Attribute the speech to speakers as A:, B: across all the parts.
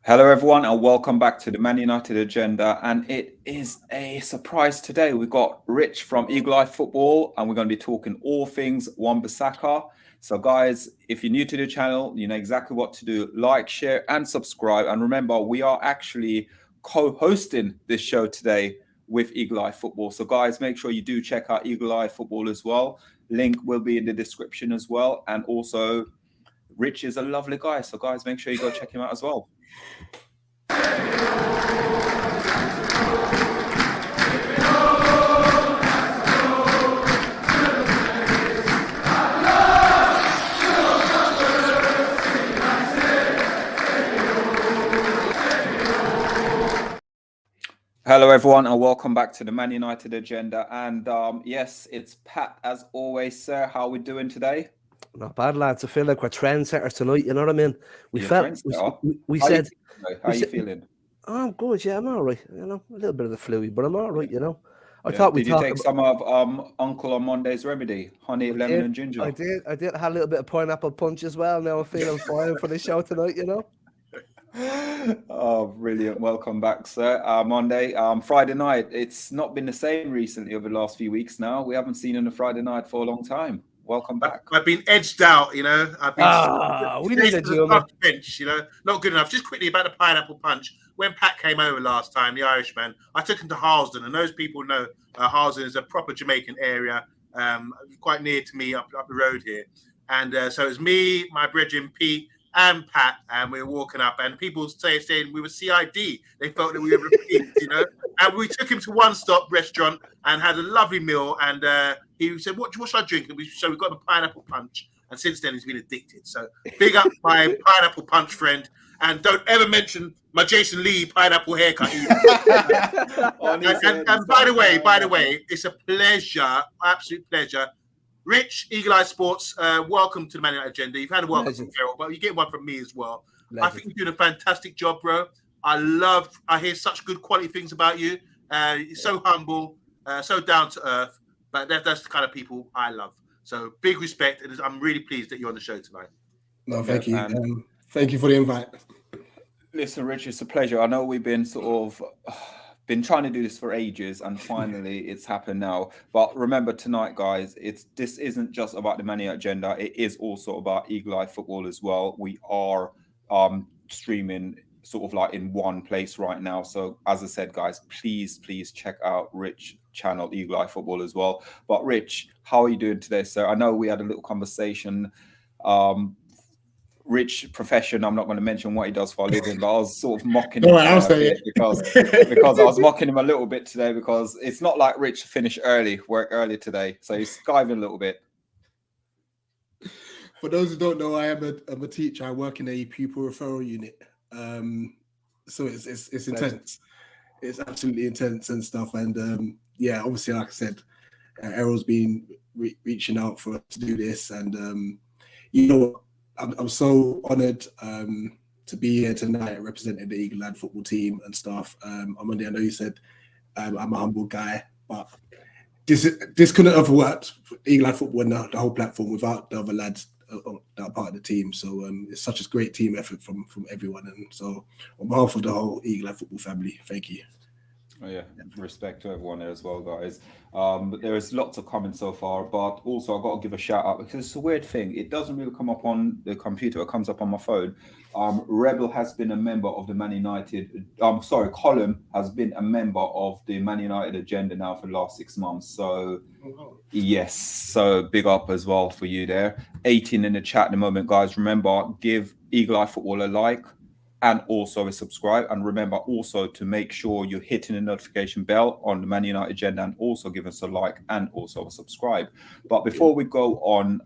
A: Hello, everyone, and welcome back to the Man United Agenda. And it is a surprise today. We've got Rich from Eagle Eye Football, and we're going to be talking all things Wan-Bissaka. So, guys, if you're new to the channel, you know exactly what to do. Like, share, and subscribe. And remember, we are actually co-hosting this show today with Eagle Eye Football. So, guys, make sure you do check out Eagle Eye Football as well. Link will be in the description as well. And also, Rich is a lovely guy. So, guys, make sure you go check him out as well. Hello, everyone, and welcome back to the Man United Agenda. And yes, it's Pat as always, sir. How are we doing today?
B: Not bad, lads. I feel like we're trendsetters tonight. You know what I mean? We said.
A: How are you feeling?
B: Oh, I'm good. Yeah, I'm all right. You know, a little bit of the flu, but I'm all right. You know,
A: I thought we. Did you take some of Uncle Omundi's remedy, honey, lemon, and ginger?
B: I did. I had a little bit of pineapple punch as well. Now I'm feeling fine for the show tonight. You know.
A: Oh, brilliant. Welcome back, sir. Monday, Friday night. It's not been the same recently over the last few weeks now. We haven't seen on a Friday night for a long time. Welcome back.
C: I've been edged out, you know. I've been
B: we need a
C: bench, you know, not good enough. Just quickly about the pineapple punch. When Pat came over last time, the Irishman, I took him to Harlesden, and those people know Harlesden is a proper Jamaican area, quite near to me up the road here. And so it was me, my brethren Pete, and Pat, and we were walking up, and people saying we were CID. They felt that we were repeat, you know. And we took him to One Stop restaurant and had a lovely meal. And he said, "What should I drink?" And we got him a pineapple punch. And since then, he's been addicted. So big up my pineapple punch friend, and don't ever mention my Jason Lee pineapple haircut. and by the way, it's a pleasure, absolute pleasure. Rich, Eagle Eye Sports, welcome to the Man United Agenda. You've had a welcome from Carol, but you get one from me as well. Legend. I think you're doing a fantastic job, bro. I hear such good quality things about you. You're so humble, so down to earth, but that's the kind of people I love. So big respect, and I'm really pleased that you're on the show tonight.
D: No, thank you. Thank you for the invite.
A: Listen, Rich, it's a pleasure. I know we've been been trying to do this for ages, and finally it's happened now. But remember tonight, guys, this isn't just about the Man United Agenda. It is also about Eagle Eye Football as well. We are streaming sort of like in one place right now. So as I said, guys, please check out Rich channel Eagle Eye Football as well. But Rich, how are you doing today, sir? I know we had a little conversation. Rich profession, I'm not going to mention what he does for a living, but I was sort of mocking him because I was mocking him a little bit today, because it's not like Rich finished work early today, so he's skiving a little bit.
D: For those who don't know, I'm a teacher. I work in a pupil referral unit, so it's intense. It's absolutely intense and stuff. And yeah, obviously, like I said, Errol's been reaching out for us to do this, and you know, I'm so honoured to be here tonight representing the Eagle Eye football team and stuff. Omundi, I know you said I'm a humble guy, but this couldn't have worked, Eagle Eye football and the whole platform, without the other lads that are part of the team. So it's such a great team effort from everyone. And so on behalf of the whole Eagle Eye football family, thank you.
A: Oh, yeah, respect to everyone there as well, guys. But there's lots of comments so far, but also I've got to give a shout out, because it's a weird thing. It doesn't really come up on the computer. It comes up on my phone. Rebel has been a member of the Man United. Colin has been a member of the Man United Agenda now for the last 6 months. So, yes, so big up as well for you there. 18 in the chat at the moment, guys. Remember, give Eagle Eye Football a like and also a subscribe. And remember also to make sure you're hitting the notification bell on the Man United Agenda, and also give us a like and also a subscribe. But before we go on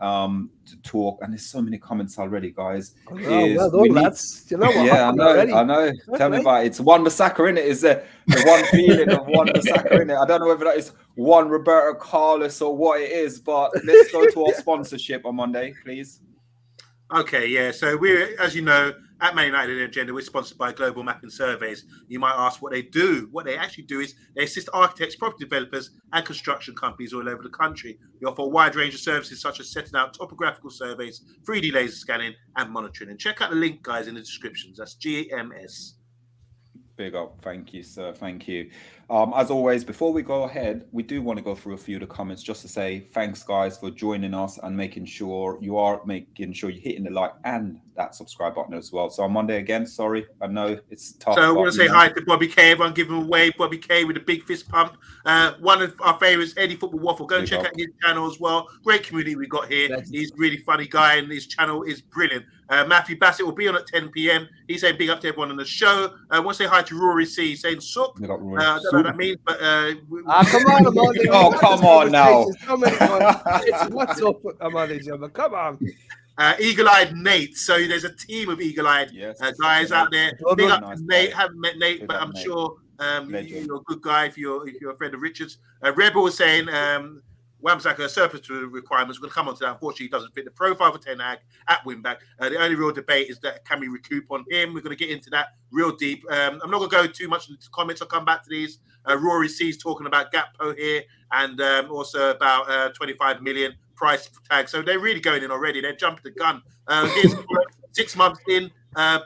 A: to talk, and there's so many comments already, guys.
B: Lads. You know what?
A: Yeah, I know. Tell me about it. It's Wan-Bissaka, in it. Is the one feeling of Wan-Bissaka, in it? I don't know whether that is one Roberto Carlos or what it is, but let's go to our sponsorship on Monday, please.
C: Okay, yeah. So we're, as you know, At Man United Agenda, we're sponsored by Global Mapping Surveys. You might ask what they do. What they actually do is they assist architects, property developers, and construction companies all over the country. We offer a wide range of services such as setting out topographical surveys, 3D laser scanning, and monitoring. And check out the link, guys, in the descriptions. That's GMS.
A: Big up. Thank you, sir. Thank you. As always, before we go ahead, we do want to go through a few of the comments just to say thanks, guys, for joining us and making sure you're hitting the like and that subscribe button as well. So on Monday again, sorry, I know it's tough.
C: So I want to say hi to Bobby K. Everyone give him a wave. Bobby K with a big fist pump. One of our favorites, Eddie Football Waffle. Go and check out his channel as well. Great community we got here. He's a really funny guy and his channel is brilliant. Matthew Bassett will be on at 10 p.m. He's saying big up to everyone on the show. I want to say hi to Rory C. saying sook. I don't know what that means, but
B: come on, Omundi.
A: Oh, come on now.
B: What's up, Omundi Juma? Come on.
C: Eagle-eyed Nate. So there's a team of eagle-eyed guys out there. Big up to Nate. Haven't met Nate, but I'm sure you're a good guy if you're a friend of Richard's. Rebel was saying Wan-Bissaka surplus to requirements. We're going to come on to that. Unfortunately, he doesn't fit the profile for Ten Hag at wing-back. The only real debate is that can we recoup on him? We're going to get into that real deep. I'm not going to go too much into comments. I'll come back to these. Rory C's talking about Gakpo here and also about 25 million price tag. So they're really going in already. They're jumping the gun. Here's 6 months in.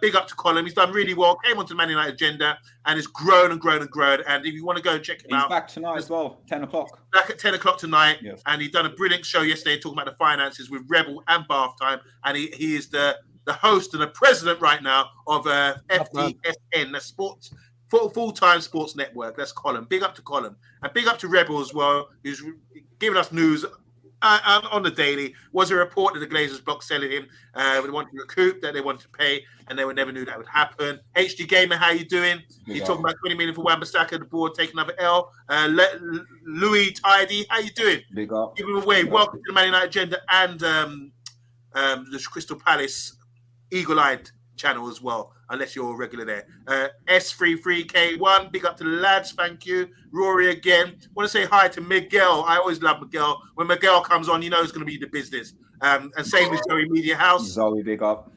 C: Big up to Colin. He's done really well. Came onto the Man United agenda and has grown and grown and grown. And if you want to go and check him out,
A: he's back tonight as well, 10 o'clock.
C: Back at 10 o'clock tonight.
A: Yes.
C: And he's done a brilliant show yesterday talking about the finances with Rebel and Bath Time. And he is the host and the president right now of FTSN, the sports full-time sports network. That's Colin. Big up to Colin. And big up to Rebel as well, who's giving us news on the daily. Was a report that the Glazers blocked selling him. They wanted to recoup, that they wanted to pay, and they never knew that would happen. HD Gamer, how you doing? He's talking about 20 million for Wan-Bissaka, the board taking another L. Louis Tidy, how you doing?
A: Big up.
C: Give him away. Welcome to the Man United agenda and the Crystal Palace Eagle-Eyed channel as well, unless you're a regular there. S33K1, big up to the lads, thank you. Rory again. Want to say hi to Miguel. I always love Miguel. When Miguel comes on, you know it's going to be the business. And same with Zoe Media House.
A: Zoe, big up.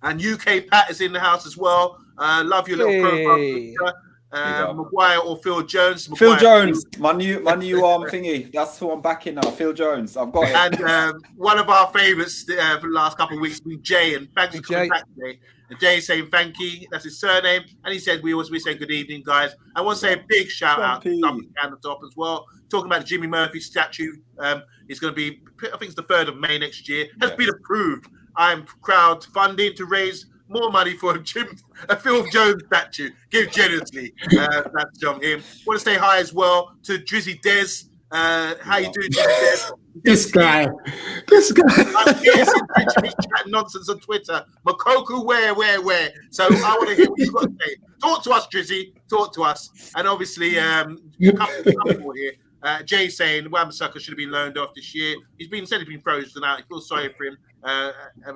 C: And UK Pat is in the house as well. Love your little profile. Maguire or Phil Jones.
A: Phil Jones, my new thingy. That's who I'm backing now. Phil Jones, I've got it.
C: And one of our favourites for the last couple of weeks has been Jay, and thanks for coming back today. And Jay saying thank you. That's his surname, and he said we say good evening, guys. I want to say a big shout out to Dominic at the top as well. Talking about the Jimmy Murphy statue, it's going to be, I think it's the 3rd of May next year. Has been approved. I'm crowdfunding to raise more money for a Phil Jones statue. Give generously. That's from him. Want to say hi as well to Drizzy Des. How you doing, Drizzy Des?
D: This guy.
C: I'm here since chatting nonsense on Twitter. Moukoko, where? So I want to hear what you've got to say. Talk to us, Drizzy. Talk to us. And obviously, a couple more here. Jay saying Wan-Bissaka should have been loaned off this year. He's been frozen out. He feels sorry for him.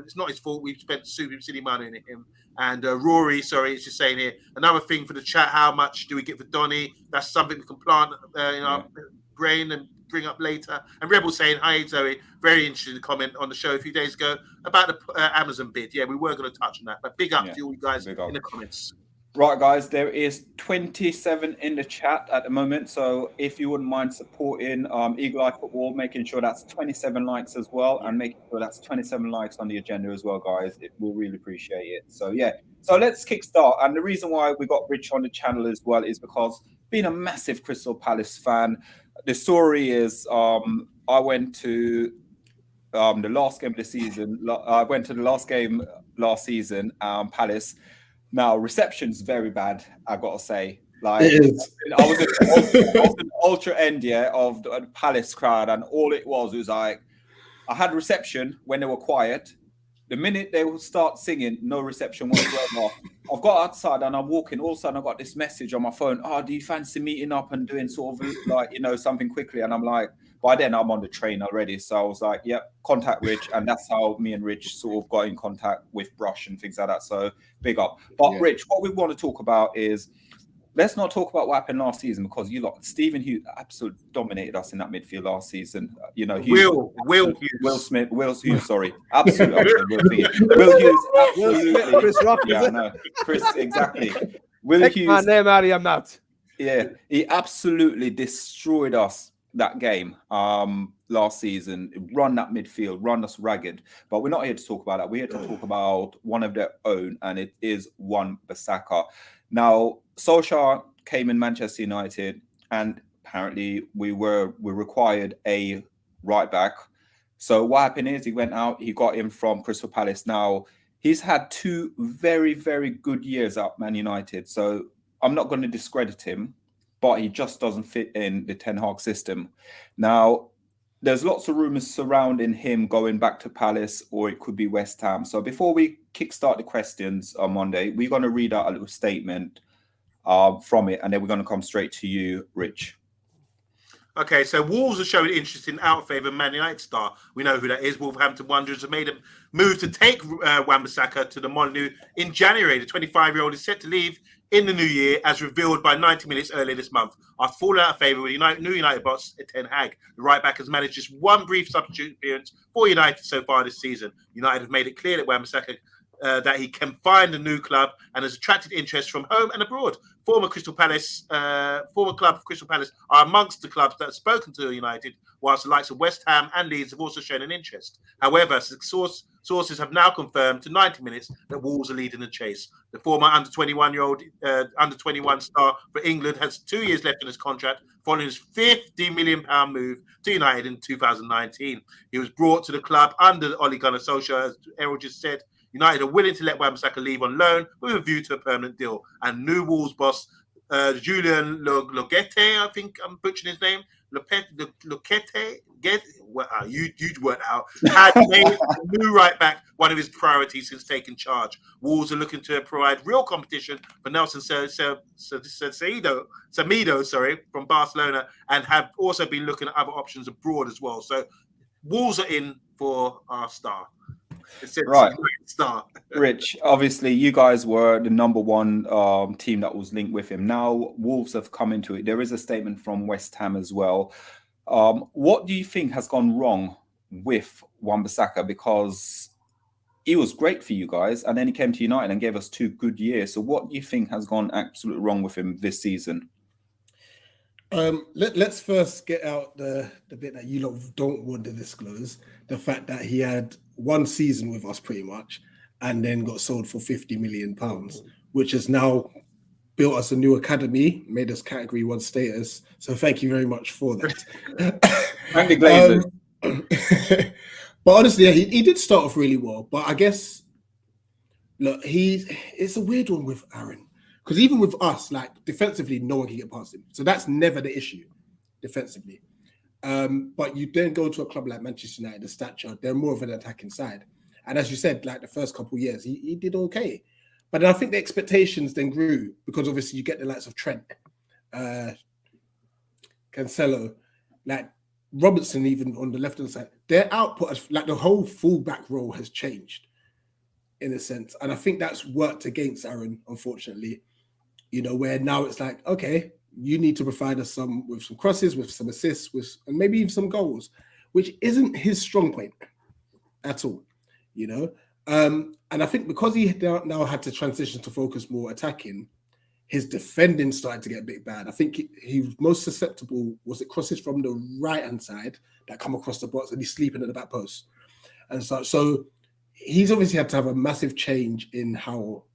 C: It's not his fault. We've spent super silly money on him. And Rory, sorry, it's just saying here. Another thing for the chat, how much do we get for Donny? That's something we can plant in our brain and bring up later. And Rebel saying, hi, Zoe. Very interesting comment on the show a few days ago about the Amazon bid. Yeah, we were going to touch on that. But big up to all you guys in the comments.
A: Right, guys, there is 27 in the chat at the moment. So if you wouldn't mind supporting Eagle Eye Football, making sure that's 27 likes as well, and making sure that's 27 likes on the agenda as well, guys. We'll really appreciate it. So, yeah. So let's kickstart. And the reason why we got Rich on the channel as well is because being a massive Crystal Palace fan, the story is I went to the last game of the season. I went to the last game last season, Palace. Now, reception's very bad, I got to say. Like,
D: it is.
A: I was an ultra end of the Palace crowd, and all it was like, I had reception when they were quiet. The minute they would start singing, no reception whatsoever. I've got outside and I'm walking. All of a sudden, I got this message on my phone. Oh, do you fancy meeting up and doing sort of like, something quickly? And I'm like, by then I'm on the train already. So I was like, yep, contact Rich. And that's how me and Rich sort of got in contact with Brush and things like that. So big up. But Rich, what we want to talk about is let's not talk about what happened last season, because you lot, Stephen Hughes absolutely dominated us in that midfield last season. You know,
C: Will Hughes.
A: Will Hughes, sorry, absolutely. Will Hughes, absolutely.
B: Chris Rock,
A: Yeah,
B: is
A: I
B: it?
A: know. Chris, exactly. Will
B: Take my
A: Hughes,
B: name out of your mouth.
A: yeah, he absolutely destroyed us that game last season. Run that midfield, run us ragged. But we're not here to talk about that. We're here to talk about one of their own, and it is Wan-Bissaka. Now, Solskjaer came in Manchester United, and apparently we required a right back. So what happened is he went out, he got him from Crystal Palace. Now, he's had 2 very, very good years at Man United. So I'm not going to discredit him, but he just doesn't fit in the Ten Hag system. Now, there's lots of rumours surrounding him going back to Palace, or it could be West Ham. So before we kickstart the questions on Monday, we're going to read out a little statement from it, and then we're going to come straight to you, Rich.
C: Okay, so Wolves are showing interest in out-of-favour Man United star. We know who that is. Wolverhampton Wanderers have made a move to take Wan-Bissaka to the Molineux in January. The 25-year-old is set to leave in the new year, as revealed by 90 Minutes earlier this month. I've fallen out of favour with new United boss Ten Hag. The right-back has managed just one brief substitute appearance for United so far this season. United have made it clear that Wan-Bissaka that he can find a new club and has attracted interest from home and abroad. Former club of Crystal Palace are amongst the clubs that have spoken to United, whilst the likes of West Ham and Leeds have also shown an interest. However, sources have now confirmed to 90 Minutes that Wolves are leading the chase. The former under 21 star for England has 2 years left in his contract following his £50 million move to United in 2019. He was brought to the club under Ole Gunnar Solskjaer, as Errol just said. United are willing to let Wan-Bissaka leave on loan with a view to a permanent deal. And new Wolves boss Julian Logette, I think I'm butchering his name, you worked out, had made a new right back one of his priorities since taking charge. Wolves are looking to provide real competition for Nelson Semedo, from Barcelona, and have also been looking at other options abroad as well. So Wolves are in for our star.
A: Right,
C: star.
A: Rich, obviously you guys were the number one team that was linked with him. Now Wolves have come into it. There is a statement from West Ham as well. What do you think has gone wrong with Wan-Bissaka? Because he was great for you guys, and then he came to United and gave us 2 good years. So what do you think has gone absolutely wrong with him this season?
D: Let's first get out the bit that you lot don't want to disclose, the fact that he had 1 season with us pretty much and then got sold for £50 million, which has now built us a new academy, made us category 1 status. So thank you very much for that.
A: Thank the Glazers.
D: But honestly, yeah, he did start off really well. But I guess, look, it's a weird one with Aaron. Because even with us, like defensively, no one can get past him. So that's never the issue, defensively. But you then go to a club like Manchester United, the stature, they're more of an attacking side. And as you said, like the first couple of years, he did okay. But then I think the expectations then grew because obviously you get the likes of Trent, Cancelo, like Robertson, even on the left-hand side. Their output, like the whole full-back role has changed in a sense. And I think that's worked against Aaron, unfortunately. You know, where now it's like, okay, you need to provide us with some crosses, with some assists, and maybe even some goals, which isn't his strong point at all, you know? And I think because he now had to transition to focus more attacking, his defending started to get a bit bad. I think he was most susceptible, was it crosses from the right-hand side that come across the box and he's sleeping at the back post. And so he's obviously had to have a massive change in how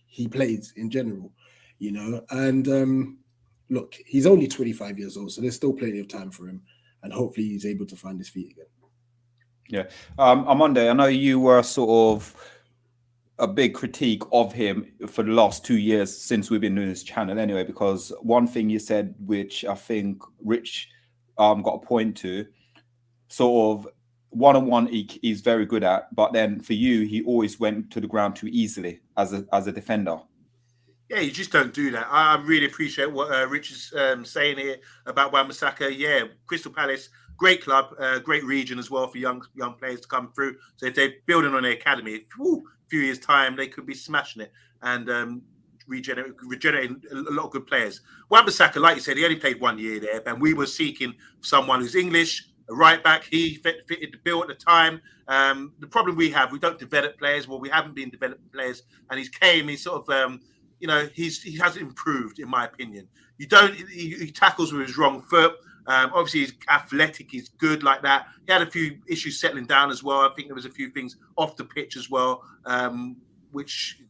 D: he plays in general, you know? And look, he's only 25 years old, so there's still plenty of time for him. And hopefully he's able to find his feet again.
A: Yeah. Omundi, I know you were sort of a big critique of him for the last 2 years since we've been doing this channel anyway, because one thing you said, which I think Rich got a point to, sort of one-on-one he's very good at, but then for you, he always went to the ground too easily as a defender.
C: Yeah, you just don't do that. I really appreciate what Rich is saying here about Wan-Bissaka. Yeah, Crystal Palace, great club, great region as well for young players to come through. So if they're building on their academy, a few years' time, they could be smashing it. And regenerating a lot of good players. Wan-Bissaka, like you said, he only played 1 year there, and we were seeking someone who's English, a right back. He fitted the bill at the time. The problem we have, we don't develop players. Well, we haven't been developing players, and he's sort of, he hasn't improved, in my opinion. He tackles with his wrong foot. Obviously, he's athletic. He's good like that. He had a few issues settling down as well. I think there was a few things off the pitch as well, which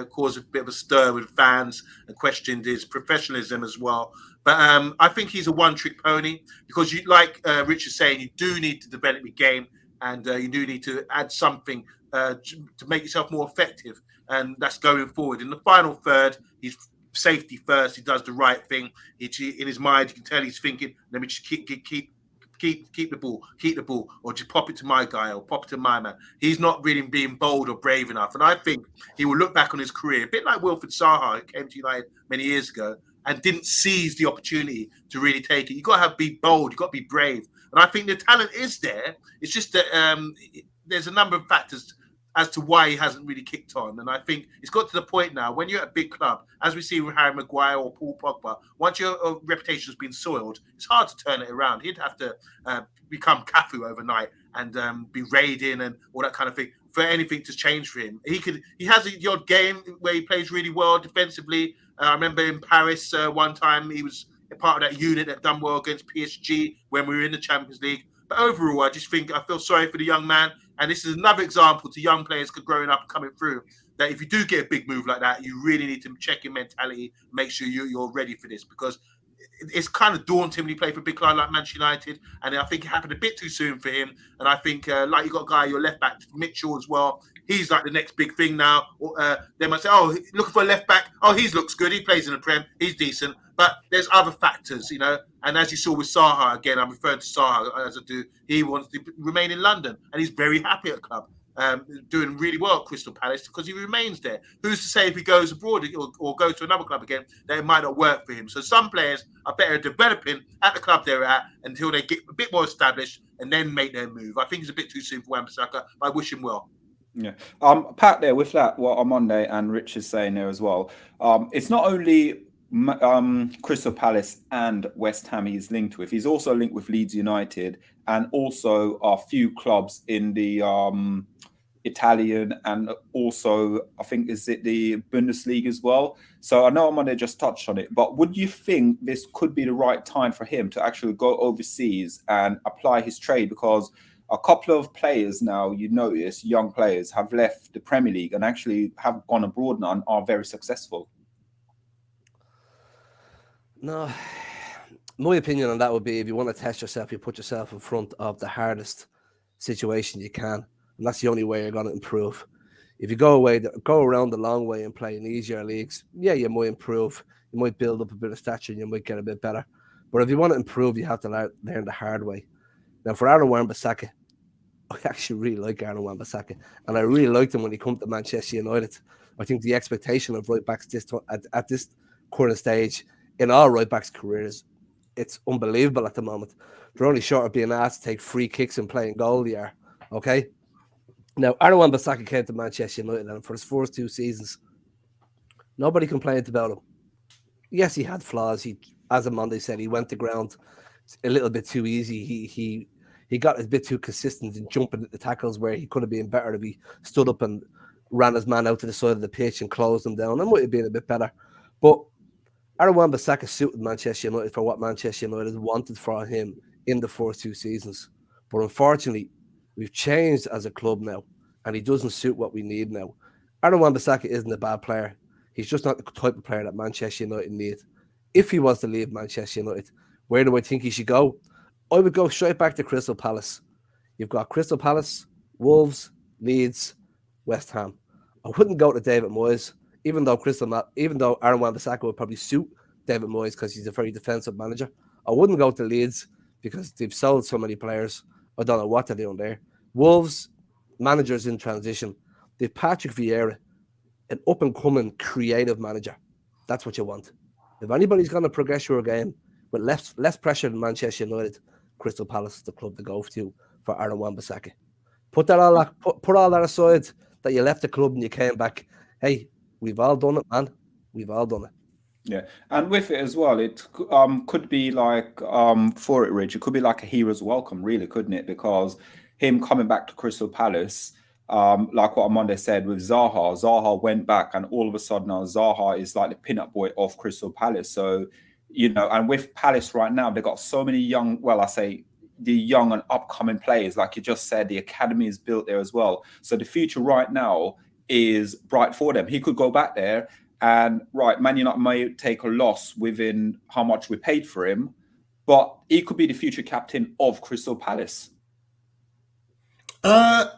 C: caused a bit of a stir with fans and questioned his professionalism as well. But I think he's a one-trick pony because, like Rich is saying, you do need to develop your game and you do need to add something to make yourself more effective. And that's going forward. In the final third, he's safety first. He does the right thing. In his mind, you can tell he's thinking, let me just keep the ball, or just pop it to my guy or pop it to my man. He's not really being bold or brave enough. And I think he will look back on his career, a bit like Wilfried Zaha, who came to United many years ago and didn't seize the opportunity to really take it. You've got to be bold. You've got to be brave. And I think the talent is there. It's just that there's a number of factors as to why he hasn't really kicked on. And I think it's got to the point now, when you're at a big club, as we see with Harry Maguire or Paul Pogba, once your reputation has been soiled, it's hard to turn it around. He'd have to become Cafu overnight and be raiding and all that kind of thing for anything to change for him. He has the odd game where he plays really well defensively. I remember in Paris one time, he was a part of that unit that done well against PSG when we were in the Champions League. But overall, I feel sorry for the young man. And this is another example to young players growing up and coming through, that if you do get a big move like that, you really need to check your mentality, make sure you're ready for this, because it's kind of daunting when you play for a big club like Manchester United. And I think it happened a bit too soon for him. And I think, like you got a guy, your left back, Mitchell as well. He's like the next big thing now. They might say, oh, looking for a left back. Oh, he looks good. He plays in the Prem. He's decent. But there's other factors, And as you saw with Zaha, again, I'm referring to Zaha as I do. He wants to remain in London, and he's very happy at the club, doing really well at Crystal Palace because he remains there. Who's to say if he goes abroad or goes to another club again, that it might not work for him? So some players are better developing at the club they're at until they get a bit more established and then make their move. I think it's a bit too soon for Wan-Bissaka, but I wish him well.
A: Yeah. Pat, there with that, what Omundi and Rich is saying there as well. It's not only Crystal Palace and West Ham he's linked with. He's also linked with Leeds United and also a few clubs in the Italian and also I think is it the Bundesliga as well. So I know Omundi just touched on it, but would you think this could be the right time for him to actually go overseas and apply his trade? Because a couple of players now, you notice, young players have left the Premier League and actually have gone abroad now and are very successful.
B: No, my opinion on that would be if you want to test yourself, you put yourself in front of the hardest situation you can. And that's the only way you're going to improve. If you go around the long way and play in easier leagues, yeah, you might improve. You might build up a bit of stature and you might get a bit better. But if you want to improve, you have to learn the hard way. Now, for Aaron Wan-Bissaka, I actually really like Aaron Wan-Bissaka. And I really liked him when he came to Manchester United. I think the expectation of right-backs at this current stage in all right-backs' careers, it's unbelievable at the moment. They're only short of being asked to take free kicks and play in goal the year. Okay? Now, Aaron Wan-Bissaka came to Manchester United, and for his first 2 seasons, nobody complained about him. Yes, he had flaws. As Omundi said, he went to ground a little bit too easy. He got a bit too consistent in jumping at the tackles where he could have been better if he stood up and ran his man out to the side of the pitch and closed him down. That might have been a bit better. But Aaron Wan-Bissaka suited Manchester United for what Manchester United wanted for him in the first 2 seasons. But unfortunately, we've changed as a club now, and he doesn't suit what we need now. Aaron Wan-Bissaka isn't a bad player. He's just not the type of player that Manchester United need. If he was to leave Manchester United, where do I think he should go? I would go straight back to Crystal Palace. You've got Crystal Palace, Wolves, Leeds, West Ham. I wouldn't go to David Moyes, even though Aaron Wan-Bissaka would probably suit David Moyes because he's a very defensive manager. I wouldn't go to Leeds because they've sold so many players. I don't know what they're doing there. Wolves, managers in transition. They've Patrick Vieira, an up-and-coming creative manager. That's what you want. If anybody's going to progress your game with less pressure than Manchester United, Crystal Palace is the club to go to for Aaron Wan-Bissaka. Put all that aside, that you left the club and you came back. Hey, we've all done it, man. We've all done it.
A: Yeah, and with it as well, it could be like for it, Rich. It could be like a hero's welcome, really, couldn't it? Because him coming back to Crystal Palace, like what Omundi said with Zaha, Zaha went back, and all of a sudden now Zaha is like the pin-up boy of Crystal Palace. So, you know, and with Palace right now, they've got so many young. Well, I say the young and upcoming players, like you just said, the academy is built there as well. So the future right now is bright for them. He could go back there. And right, Man United may take a loss within how much we paid for him, but he could be the future captain of Crystal Palace.
D: I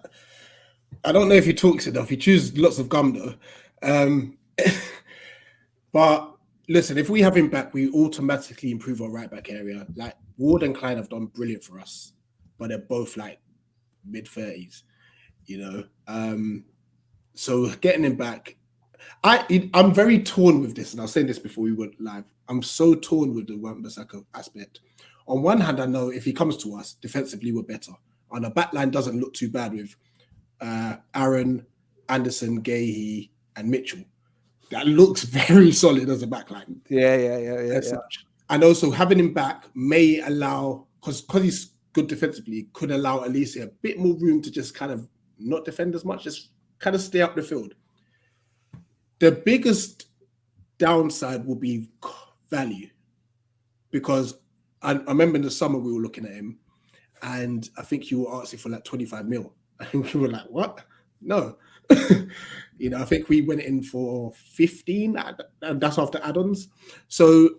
D: don't know if he talks enough. He chews lots of gum though. But listen, if we have him back, we automatically improve our right back area. Like Ward and Klein have done brilliant for us, but they're both like mid-30s, you know. So getting him back. I'm very torn with this, and I was saying this before we went live. I'm so torn with the Wan-Bissaka aspect. On one hand, I know if he comes to us, defensively we're better. And the back line doesn't look too bad with Aaron, Anderson, Gahey, and Mitchell. That looks very solid as a back line.
B: Yeah.
D: And also having him back may allow, because he's good defensively, could allow Alicia a bit more room to just kind of not defend as much, just kind of stay up the field. The biggest downside will be value, because I remember in the summer we were looking at him, and I think you were asking for like 25 mil. And we were like, what? No. You know, I think we went in for 15, and that's after add-ons. So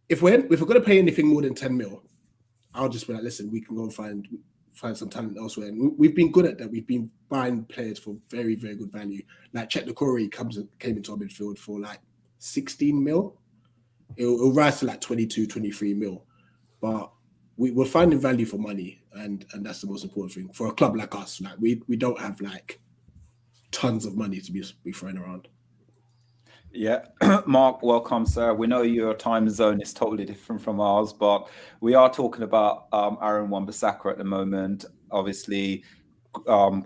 D: if we're going to pay anything more than 10 mil, I'll just be like, listen, we can go and find some talent elsewhere. And we've been good at that. We've been buying players for very, very good value. Like Chet Decore came into our midfield for like 16 mil. It'll rise to like 22, 23 mil. But we're finding value for money, and that's the most important thing. For a club like us, like we don't have like tons of money to be throwing around.
A: Yeah, Mark, welcome, sir. We know your time zone is totally different from ours, but we are talking about Aaron Wan-Bissaka at the moment. Obviously,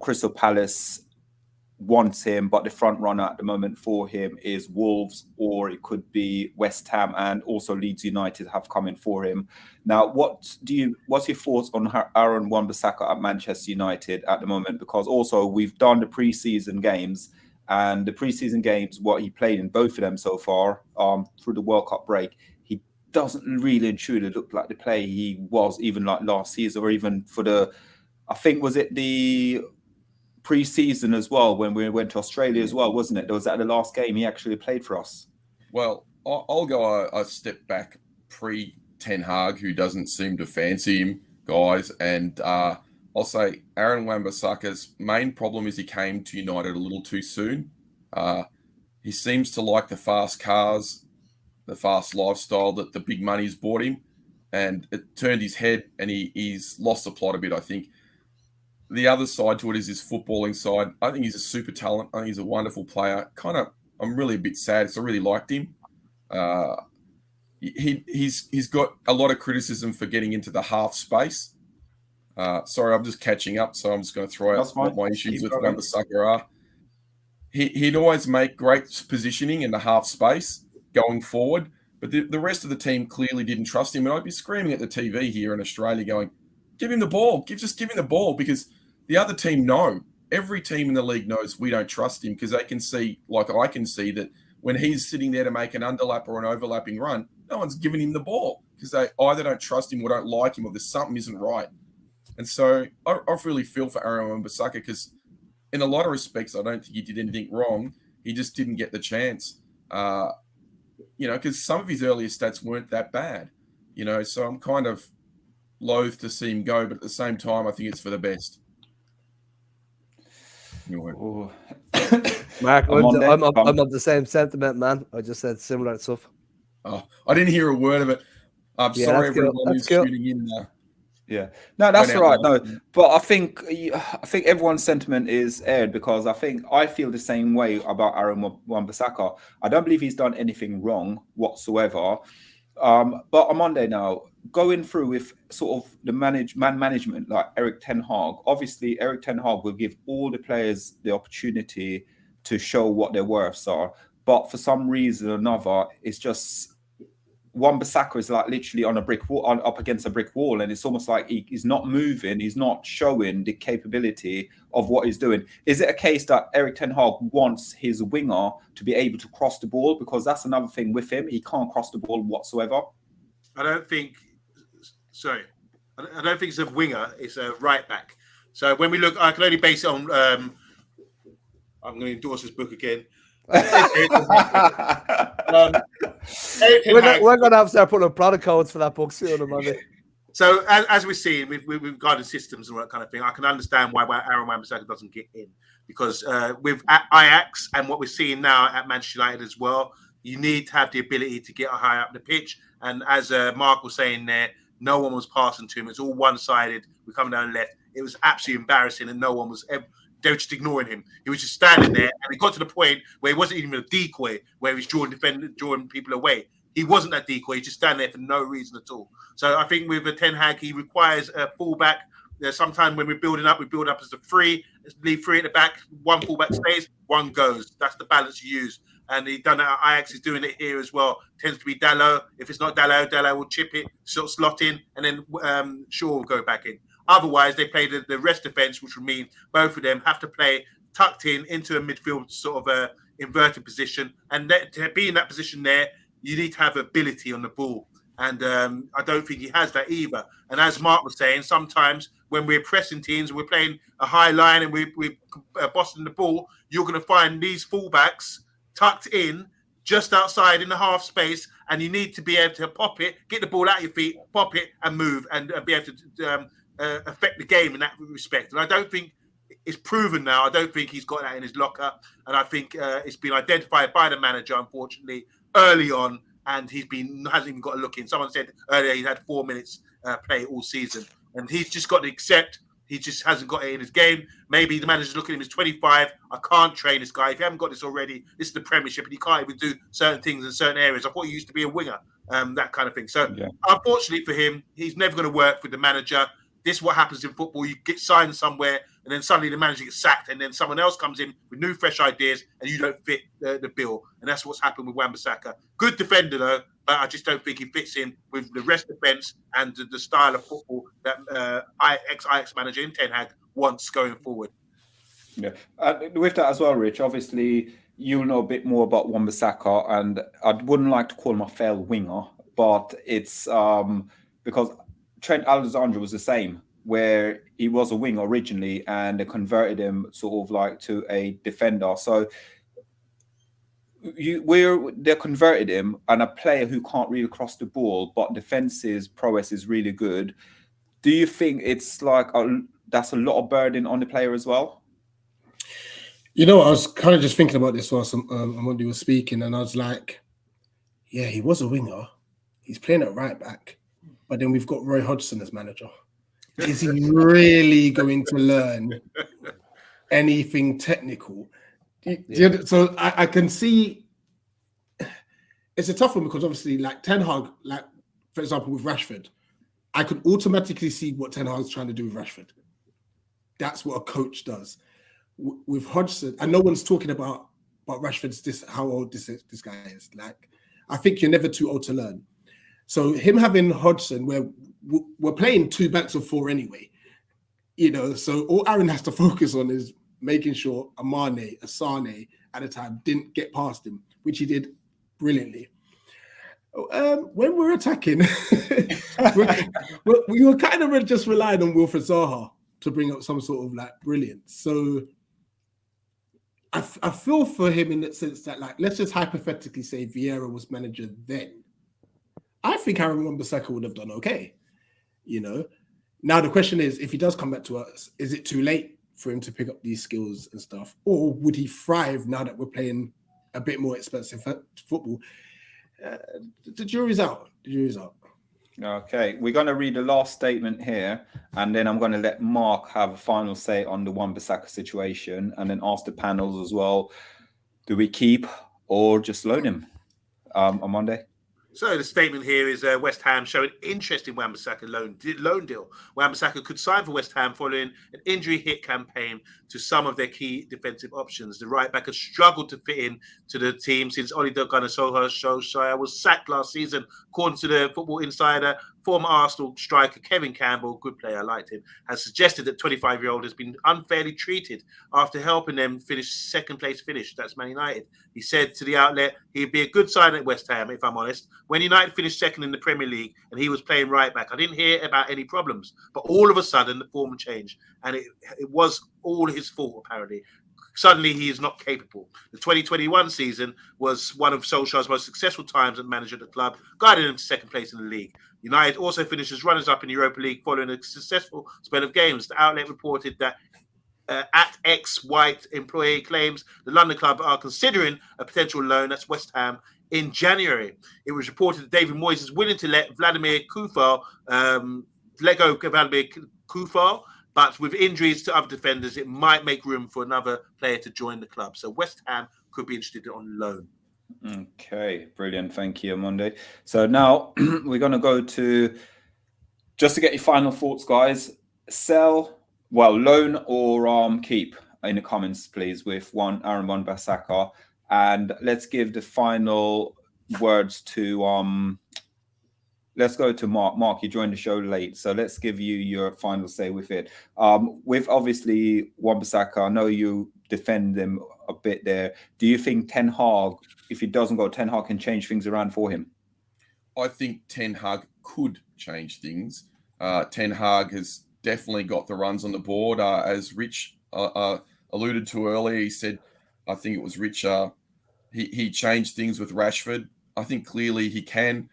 A: Crystal Palace wants him, but the front runner at the moment for him is Wolves, or it could be West Ham, and also Leeds United have come in for him. Now, what's your thoughts on Aaron Wan-Bissaka at Manchester United at the moment? Because also we've done the pre-season games. And the preseason games, what he played in both of them so far, through the World Cup break, he doesn't really and truly look like the player he was even like last season, or even for I think, was it the preseason as well when we went to Australia as well, wasn't it? There was at the last game he actually played for us.
E: Well, I'll go a step back pre-Ten Hag, who doesn't seem to fancy him, guys, and I'll say Aaron Wan-Bissaka's main problem is he came to United a little too soon. He seems to like the fast cars, the fast lifestyle that the big money's bought him, and it turned his head, and he's lost the plot a bit, I think. The other side to it is his footballing side. I think he's a super talent. I think he's a wonderful player. I'm really a bit sad because I really liked him. He's got a lot of criticism for getting into the half space. Sorry, I'm just catching up, so I'm just going to throw out what my issues with Wan-Bissaka are. He'd always make great positioning in the half space going forward, but the rest of the team clearly didn't trust him. And I'd be screaming at the TV here in Australia going, give him the ball, just give him the ball, because the other team know. Every team in the league knows we don't trust him, because they can see, like I can see, that when he's sitting there to make an underlap or an overlapping run, no one's giving him the ball because they either don't trust him or don't like him, or there's something isn't right. And so I really feel for Aaron Wan-Bissaka, because in a lot of respects, I don't think he did anything wrong. He just didn't get the chance, because some of his earlier stats weren't that bad, so I'm kind of loath to see him go, but at the same time, I think it's for the best.
B: Mark, I'm of the same sentiment, man. I just said similar stuff.
E: Oh, I didn't hear a word of it. I'm sorry, everyone who's shooting in there.
A: Yeah, no, that's right. No, but I think everyone's sentiment is aired, because I feel the same way about Aaron Wan-Bissaka. I don't believe he's done anything wrong whatsoever. But on Monday now, going through with sort of the management like Erik Ten Hag, obviously Erik Ten Hag will give all the players the opportunity to show what their worths are. but for some reason or another, it's just Wan-Bissaka is like literally on a brick wall, up against a brick wall, and it's almost like he's not moving, he's not showing the capability of what he's doing. Is it a case that Erik ten Hag wants his winger to be able to cross the ball? Because that's another thing with him, he can't cross the ball whatsoever.
C: I don't think it's a winger, it's a right back. So when we look, I can only base it on, I'm going to endorse this book again.
B: We're going to have to start putting up product codes for that book soon, Omundi.
C: So as we're seeing with guarded systems and all that kind of thing, I can understand why Aaron Wan-Bissaka doesn't get in, because with Ajax and what we're seeing now at Manchester United as well, you need to have the ability to get high up the pitch. And as Mark was saying there, no one was passing to him. It's all one-sided. We're coming down the left. It was absolutely embarrassing, and no one was ever. They were just ignoring him. He was just standing there, and it got to the point where he wasn't even a decoy, where he was drawing people away. He wasn't that decoy. He just standing there for no reason at all. So I think with Ten Hag, he requires a fullback. Sometimes when we're building up, we build up as a three, leave three at the back. One fullback stays, one goes. That's the balance you use. And he done that. Ajax is doing it here as well. Tends to be Dalot. If it's not Dalot will chip it, sort of slot in, and then Shaw will go back in. Otherwise, they play the rest defense, which would mean both of them have to play tucked in into a midfield sort of a inverted position. And to be in that position there, you need to have ability on the ball. And I don't think he has that either. And as Mark was saying, sometimes when we're pressing teams, we're playing a high line and we're bossing the ball, you're going to find these fullbacks tucked in just outside in the half space, and you need to be able to pop it, get the ball out of your feet, pop it and move, and be able to affect the game in that respect. And I don't think it's proven now. I don't think he's got that in his locker, and I think it's been identified by the manager, unfortunately, early on, and hasn't even got a look in. Someone said earlier he had 4 minutes play all season, and he's just got to accept he just hasn't got it in his game. Maybe the manager's looking at him as 25. I can't train this guy. If you haven't got this already, this is the Premiership, and he can't even do certain things in certain areas. I thought he used to be a winger, that kind of thing. So, Unfortunately for him, he's never going to work with the manager. This is what happens in football. You get signed somewhere, and then suddenly the manager gets sacked, and then someone else comes in with new, fresh ideas, and you don't fit the bill. And that's what's happened with Wan-Bissaka. Good defender, though, but I just don't think he fits in with the rest defence and the style of football that ex-Ajax manager in Ten Hag wants going forward.
A: Yeah. With that as well, Rich, obviously you'll know a bit more about Wan-Bissaka, and I wouldn't like to call him a failed winger, but it's because Trent Alexander was the same, where he was a wing originally and they converted him sort of like to a defender. So they converted him, and a player who can't really cross the ball, but defense's prowess is really good. Do you think it's like that's a lot of burden on the player as well?
D: You know, I was kind of just thinking about this while Omundi was speaking, and I was like, yeah, he was a winger. He's playing at right back, but then we've got Roy Hodgson as manager. Is he really going to learn anything technical? So I can see it's a tough one, because obviously, like Ten Hag, like for example with Rashford, I could automatically see what Ten Hag's trying to do with Rashford. That's what a coach does. With Hodgson, and no one's talking about Rashford's how old this guy is. Like, I think you're never too old to learn. So him having Hodgson, where we're playing 2 backs of 4 anyway, you know, so all Aaron has to focus on is making sure a Sane at the time didn't get past him, which he did brilliantly. When we're attacking, we were kind of just relying on Wilfred Zaha to bring up some sort of like brilliance. So I feel for him in the sense that, like, let's just hypothetically say Vieira was manager then. I think Aaron Wan-Bissaka would have done okay, you know. Now the question is, if he does come back to us, is it too late for him to pick up these skills and stuff, or would he thrive now that we're playing a bit more expensive football? The jury's out. The jury's out.
A: Okay, we're going to read the last statement here, and then I'm going to let Mark have a final say on the Wan-Bissaka situation, and then ask the panels as well, do we keep or just loan him on Monday?
C: So the statement here is West Ham showing interest in Wan-Bissaka loan deal. Wan-Bissaka could sign for West Ham following an injury hit campaign to some of their key defensive options. The right back has struggled to fit in to the team since Ole Gunnar Solskjaer was sacked last season. According to the Football Insider, former Arsenal striker Kevin Campbell, good player, I liked him, has suggested that 25-year-old has been unfairly treated after helping them finish second place finish. That's Man United. He said to the outlet he'd be a good sign at West Ham, if I'm honest. When United finished second in the Premier League and he was playing right back, I didn't hear about any problems. But all of a sudden, the form changed. And it was all his fault, apparently. Suddenly, he is not capable. The 2021 season was one of Solskjaer's most successful times as manager of the club, guiding him to second place in the league. United also finished as runners-up in the Europa League following a successful spell of games. The outlet reported that at ex-White employee claims the London club are considering a potential loan, that's West Ham, in January. It was reported that David Moyes is willing to let Vladimir Kufal let go of Vladimir Kufal, but with injuries to other defenders, it might make room for another player to join the club. So West Ham could be interested on loan.
A: Okay, brilliant. Thank you, Omundi. So now we're going to go to, just to get your final thoughts, guys, loan or keep in the comments, please, with Aaron Wan-Bissaka. And let's give the final words to let's go to Mark. Mark, you joined the show late, so let's give you your final say with it. With obviously Wan-Bissaka, I know you defend him a bit there. Do you think Ten Hag, if he doesn't go, Ten Hag can change things around for him?
E: I think Ten Hag could change things. Ten Hag has definitely got the runs on the board. As Rich alluded to earlier, he said, I think it was Rich, he changed things with Rashford. I think clearly he can.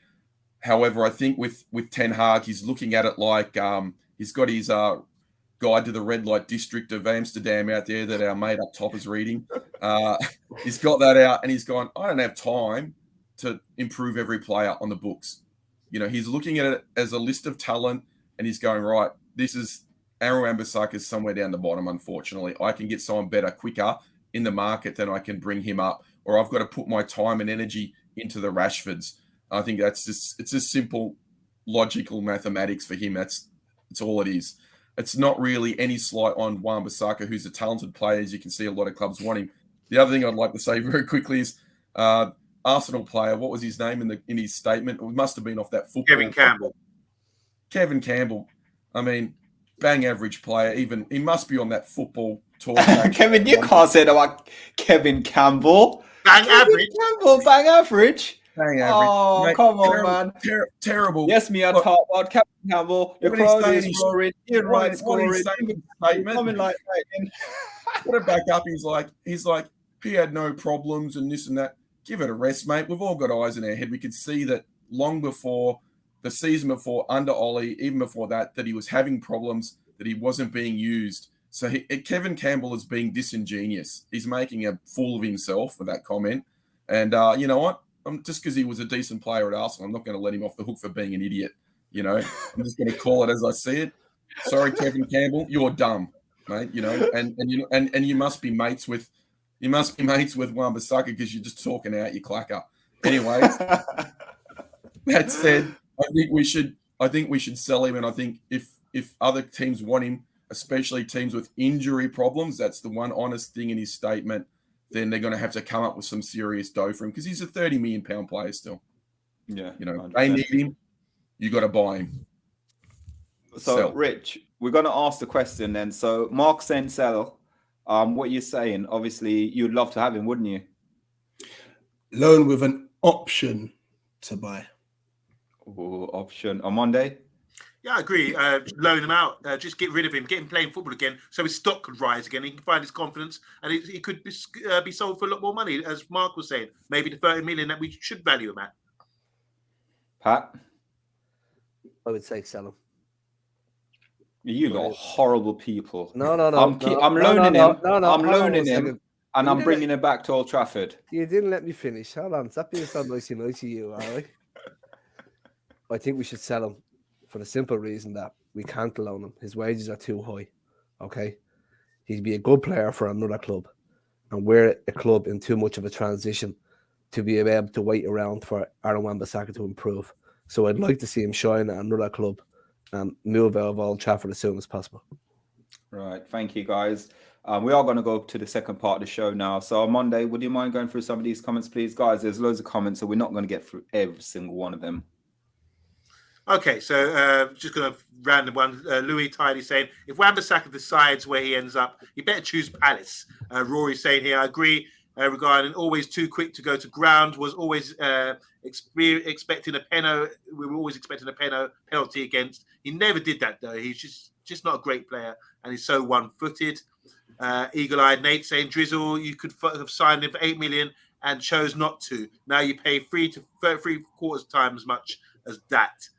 E: However, I think with Ten Hag, he's looking at it like he's got his guide to the red light district of Amsterdam out there that our mate up top is reading. He's got that out and he's gone, I don't have time to improve every player on the books. You know, he's looking at it as a list of talent and he's going, right, this is Aaron Wan-Bissaka is somewhere down the bottom, unfortunately. I can get someone better quicker in the market than I can bring him up, or I've got to put my time and energy into the Rashfords. I think it's just simple logical mathematics for him. That's all it is. It's not really any slight on Wan-Bissaka, who's a talented player. As you can see, a lot of clubs want him. The other thing I'd like to say very quickly is Arsenal player, what was his name in his statement? It must have been off that football.
C: Kevin Campbell.
E: Kevin Campbell. I mean, bang average player. Even he must be on that football tour.
A: Kevin, you can't say that about Kevin Campbell.
C: Bang average.
A: Campbell, bang average.
E: Bang average.
A: Oh,
E: mate,
A: come on,
E: terrible,
A: man.
E: Terrible.
A: Yes, me, I talk about Captain Campbell. The crowd is roaring. Ian Wright scoring. Coming like that.
E: Put it back up. He's like, he had no problems and this and that. Give it a rest, mate. We've all got eyes in our head. We could see that long before the season before, under Ollie, even before that he was having problems, that he wasn't being used. So Kevin Campbell is being disingenuous. He's making a fool of himself with that comment. And you know what? Just because he was a decent player at Arsenal, I'm not going to let him off the hook for being an idiot. You know, I'm just going to call it as I see it. Sorry, Kevin Campbell, you're dumb, mate. You know, and you must be mates with Wan-Bissaka because you're just talking out your clacker. Anyway, that said, I think we should sell him, and I think if other teams want him, especially teams with injury problems, that's the one honest thing in his statement, then they're going to have to come up with some serious dough for him because he's a £30 million player still.
A: Yeah.
E: You know,
A: 100%.
E: They need him. You got to buy him.
A: So,
E: Sell.
A: Rich, we're going to ask the question then. So, Mark saying sell. What you're saying, obviously, you'd love to have him, wouldn't you?
D: Loan with an option to buy.
A: Ooh, option. On Monday?
C: Yeah, I agree. Loan him out. Just get rid of him. Get him playing football again so his stock could rise again. He can find his confidence and he could be sold for a lot more money, as Mark was saying. Maybe the 30 million that we should value him at.
A: Pat?
B: I would say sell him.
A: You lot are horrible people.
B: No.
A: I'm loaning him. I'm loaning him. And I'm bringing him back to Old Trafford.
B: You didn't let me finish. Hold on. Stop being so nicey you, all right? I think we should sell him for the simple reason that we can't loan him. His wages are too high. Okay? He'd be a good player for another club. And we're a club in too much of a transition to be able to wait around for Aaron Wan-Bissaka to improve. So I'd like to see him shine at another club and move out of Old Trafford as soon as possible.
A: Right. Thank you, guys. We are going to go to the second part of the show now. So, Monday, would you mind going through some of these comments, please? Guys, there's loads of comments, so we're not going to get through every single one of them.
C: Okay, so just going to random one. Louis Tidy saying, if Wan-Bissaka decides where he ends up, you better choose Palace. Rory saying here, I agree regarding always too quick to go to ground, was always expecting a penalty. We were always expecting a penalty against. He never did that, though. He's just not a great player, and he's so one-footed. Eagle-eyed Nate saying, Drizzle, you could have signed him for 8 million and chose not to. Now you pay 3.75 times as much as that.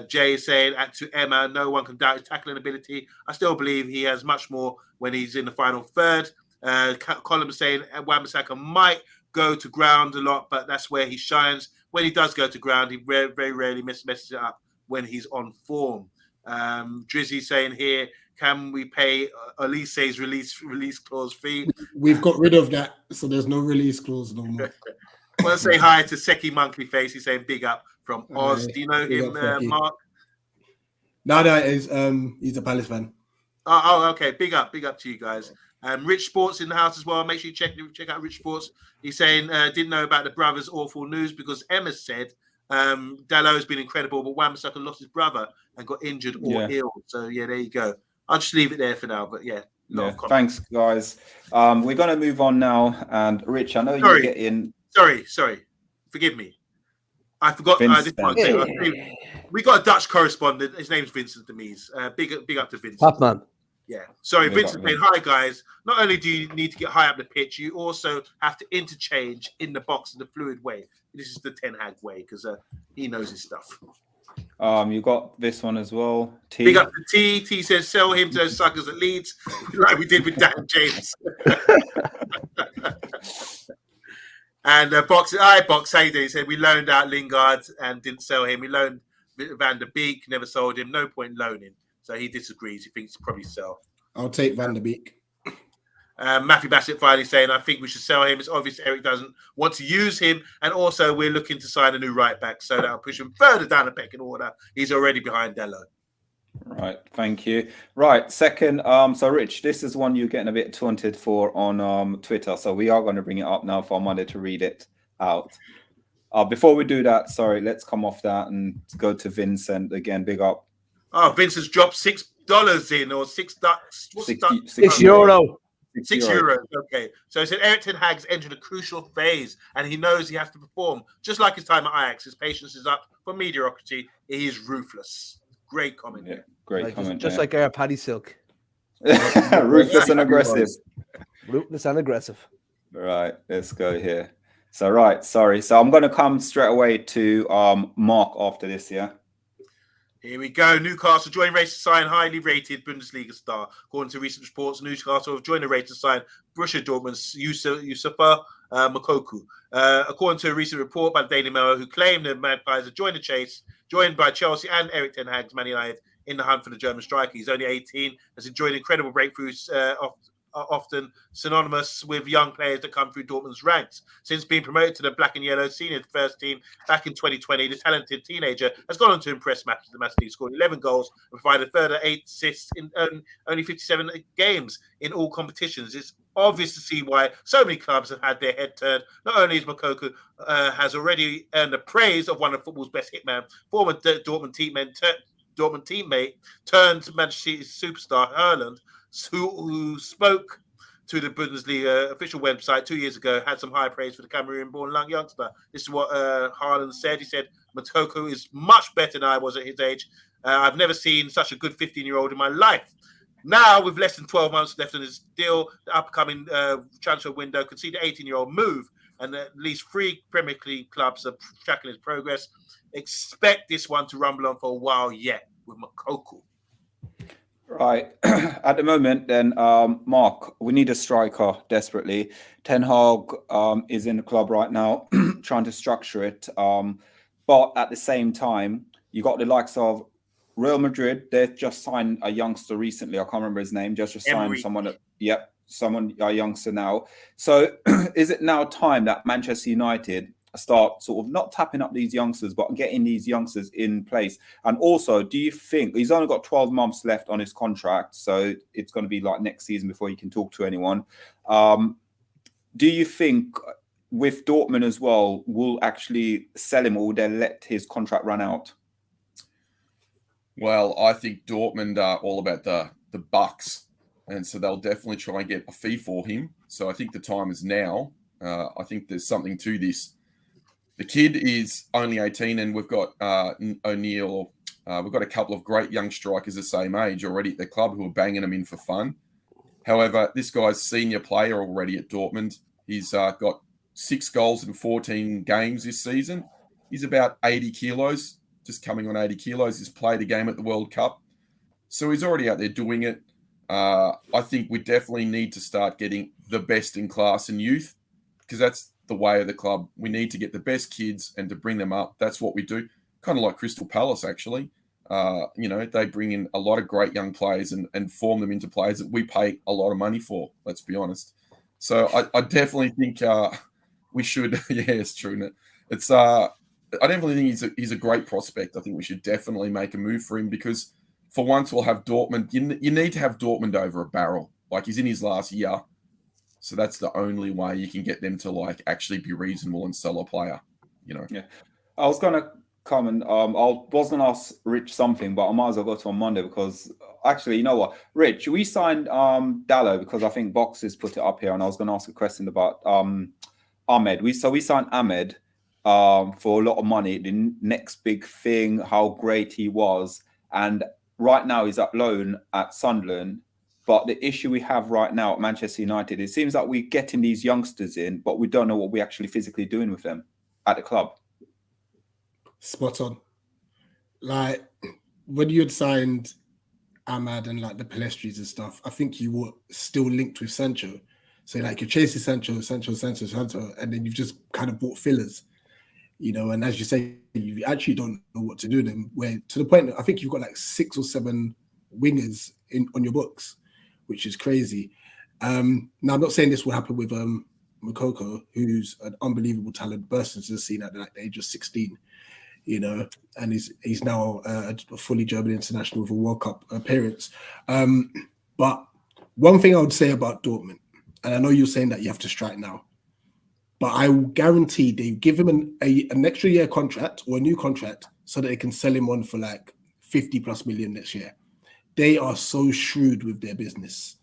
C: Jay saying to Emma, no one can doubt his tackling ability. I still believe he has much more when he's in the final third. Colin saying Wan-Bissaka might go to ground a lot, but that's where he shines. When he does go to ground, he very rarely messes it up when he's on form. Drizzy saying here, can we pay Elise's release clause fee?
D: We've got rid of that, so there's no release clause no more.
C: I want to say hi to Seki Monkey Face. He's saying big up from Oz. Do you know him, Mark?
D: No, he's a Palace fan.
C: Oh, okay. Big up to you guys. Rich Sports in the house as well. Make sure you check out Rich Sports. He's saying didn't know about the brothers' awful news because Emma said Dalot's been incredible, but Wan-Bissaka lost his brother and got injured or ill. So yeah, there you go. I'll just leave it there for now. But yeah,
A: thanks, guys. We're gonna move on now. And Rich, I know you get in.
C: Sorry. Forgive me. I forgot. We got a Dutch correspondent. His name's Vincent Demise. Big up to Vincent.
B: Top man.
C: Yeah. Sorry, Vincent saying, hi, guys. Not only do you need to get high up the pitch, you also have to interchange in the box in the fluid way. This is the Ten Hag way because he knows his stuff.
A: You got this one as well. T.
C: Big up to T. T says, sell him to those suckers at Leeds, like we did with Dan James. And Box, how you doing? He said, we loaned out Lingard and didn't sell him. We loaned Van der Beek, never sold him. No point loaning. So he disagrees. He thinks he'll probably sell.
D: I'll take Van der Beek.
C: Matthew Bassett finally saying, I think we should sell him. It's obvious Eric doesn't want to use him. And also, we're looking to sign a new right back. So that'll push him further down the pecking order. He's already behind Dello.
A: Right. Thank you. Right. Second, so Rich, this is one you're getting a bit taunted for on Twitter. So we are going to bring it up now for Monday to read it out. Before we do that, sorry, let's come off that and go to Vincent again. Big up.
C: Oh, Vincent's dropped $6 in or $6.
B: €6.
C: €6. Okay. So he said Eric Ten Hag's entered a crucial phase and he knows he has to perform. Just like his time at Ajax, his patience is up for mediocrity. He is ruthless. Great comment.
A: Yeah, great comment.
B: Just like our Paddy Silk.
A: Ruthless and aggressive.
B: Ruthless and aggressive.
A: Right. Let's go here. So, right. Sorry. So I'm going to come straight away to Mark after this, yeah?
C: Here we go. Newcastle join race to sign highly rated Bundesliga star. According to recent reports, Newcastle have joined the race to sign Borussia Dortmund's Youssoufa Moukoko. According to a recent report by the Daily Mail, who claimed the Magpies have joined the chase, joined by Chelsea and Eric Ten Hag's Man United in the hunt for the German striker. He's only 18, has enjoyed incredible breakthroughs, often synonymous with young players that come through Dortmund's ranks. Since being promoted to the black and yellow senior first team back in 2020, the talented teenager has gone on to impress massively, scoring 11 goals and provided a further 8 assists in only 57 games in all competitions. It's obvious to see why so many clubs have had their head turned. Not only is Moukoko has already earned the praise of one of football's best hitmen, former Dortmund teammate turned Manchester City superstar Haaland, who spoke to the Bundesliga official website 2 years ago, had some high praise for the Cameroon-born youngster. This is what Haaland said. He said, Moukoko is much better than I was at his age. I've never seen such a good 15-year-old in my life. Now, with less than 12 months left in his deal, the upcoming transfer window could see the 18-year-old move, and at least 3 Premier League clubs are tracking his progress. Expect this one to rumble on for a while yet with Moukoko.
A: Right. At the moment, then, Mark, we need a striker desperately. Ten Hag is in the club right now, trying to structure it. But at the same time, you got the likes of Real Madrid. They've just signed a youngster recently. I can't remember his name. Just signed someone. Yep. someone, a youngster now. So is it now time that Manchester United start sort of not tapping up these youngsters, but getting these youngsters in place? And also, do you think he's only got 12 months left on his contract, so it's going to be like next season before he can talk to anyone? Do you think with Dortmund as well, will actually sell him, or will they let his contract run out?
E: Well, I think Dortmund are all about the bucks, and so they'll definitely try and get a fee for him. So I think the time is now. I think there's something to this. The kid is only 18, and we've got O'Neill. We've got a couple of great young strikers the same age already at the club who are banging them in for fun. However, this guy's senior player already at Dortmund. He's got 6 goals in 14 games this season. He's about 80 kilos, just coming on 80 kilos. He's played a game at the World Cup. So he's already out there doing it. I think we definitely need to start getting the best in class in youth, because that's the way of the club. We need to get the best kids and to bring them up. That's what we do. Kind of like Crystal Palace, actually. They bring in a lot of great young players and form them into players that we pay a lot of money for, let's be honest. So I definitely think we should. Yeah, it's true. I definitely think he's a great prospect. I think we should definitely make a move for him, because for once we'll have Dortmund. You need to have Dortmund over a barrel. Like, he's in his last year. So that's the only way you can get them to like actually be reasonable and sell a player,
A: Yeah. I was going to comment. I was going to ask Rich something, but I might as well go to on Monday, because actually, you know what, Rich, we signed Dallo because I think Box has put it up here, and I was going to ask a question about Ahmed. We signed Ahmed for a lot of money. The next big thing, how great he was, and right now he's at loan at Sunderland. But the issue we have right now at Manchester United, it seems like we're getting these youngsters in, but we don't know what we're actually physically doing with them at the club.
D: Spot on. Like, when you had signed Ahmad and like the Palestris and stuff, I think you were still linked with Sancho. So like you're chasing Sancho, and then you've just kind of bought fillers, and as you say, you actually don't know what to do with them, where to the point that I think you've got like 6 or 7 wingers on your books, which is crazy. Now, I'm not saying this will happen with Moukoko, who's an unbelievable talent, burst into the scene at like the age of 16, and he's now a fully German international with a World Cup appearance. But one thing I would say about Dortmund, and I know you're saying that you have to strike now, but I will guarantee they give him an extra year contract or a new contract so that they can sell him on for like 50+ million next year. They are so shrewd with their business,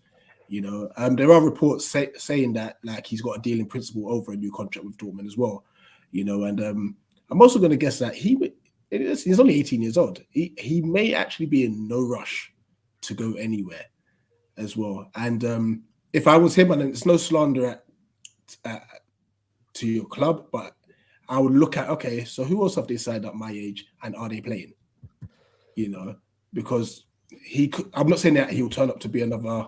D: There are reports saying that like he's got a deal in principle over a new contract with Dortmund as well, And I'm also going to guess that he's only 18 years old. He may actually be in no rush to go anywhere as well. And if I was him, and it's no slander to your club, but I would look at, okay, so who else have they signed up my age, and are they playing? Because I'm not saying that he'll turn up to be another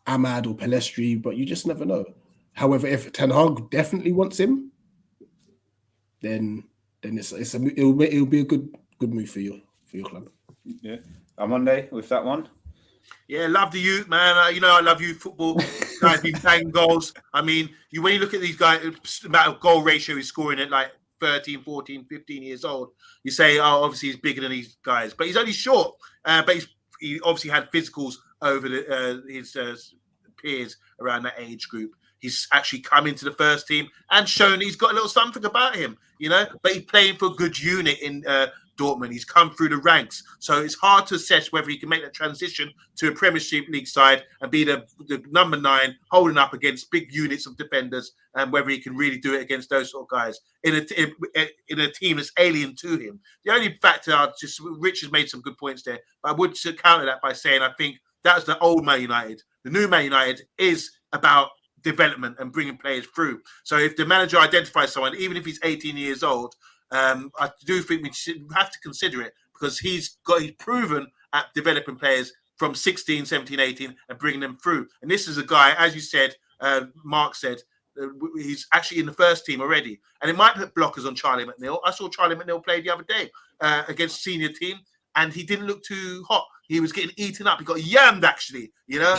D: Ahmad or Palestri, but you just never know. However, if Ten Hag definitely wants him, then it'll be a good move for your club.
A: Yeah, I'm Monday with that one.
C: Yeah, love the youth, man. I love youth football. Guys been banging goals. I mean, when you look at these guys, the amount of goal ratio he's scoring at like 13, 14, 15 years old, you say, oh, obviously he's bigger than these guys, but he's only short. But he obviously had physicals over his peers around that age group. He's actually come into the first team and shown he's got a little something about him, but he's playing for a good unit in Dortmund. He's come through the ranks. So it's hard to assess whether he can make that transition to a Premiership League side and be the number 9 holding up against big units of defenders, and whether he can really do it against those sort of guys in a team that's alien to him. The only factor, Rich has made some good points there, but I would counter that by saying I think that was the old Man United. The new Man United is about development and bringing players through. So if the manager identifies someone, even if he's 18 years old, I do think we should have to consider it, because he's proven at developing players from 16, 17, 18 and bringing them through. And this is a guy, as you said, Mark said, he's actually in the first team already. And it might put blockers on Charlie McNeil. I saw Charlie McNeil play the other day against senior team. and he didn't look too hot. He was getting eaten up. He got yammed, actually. You know,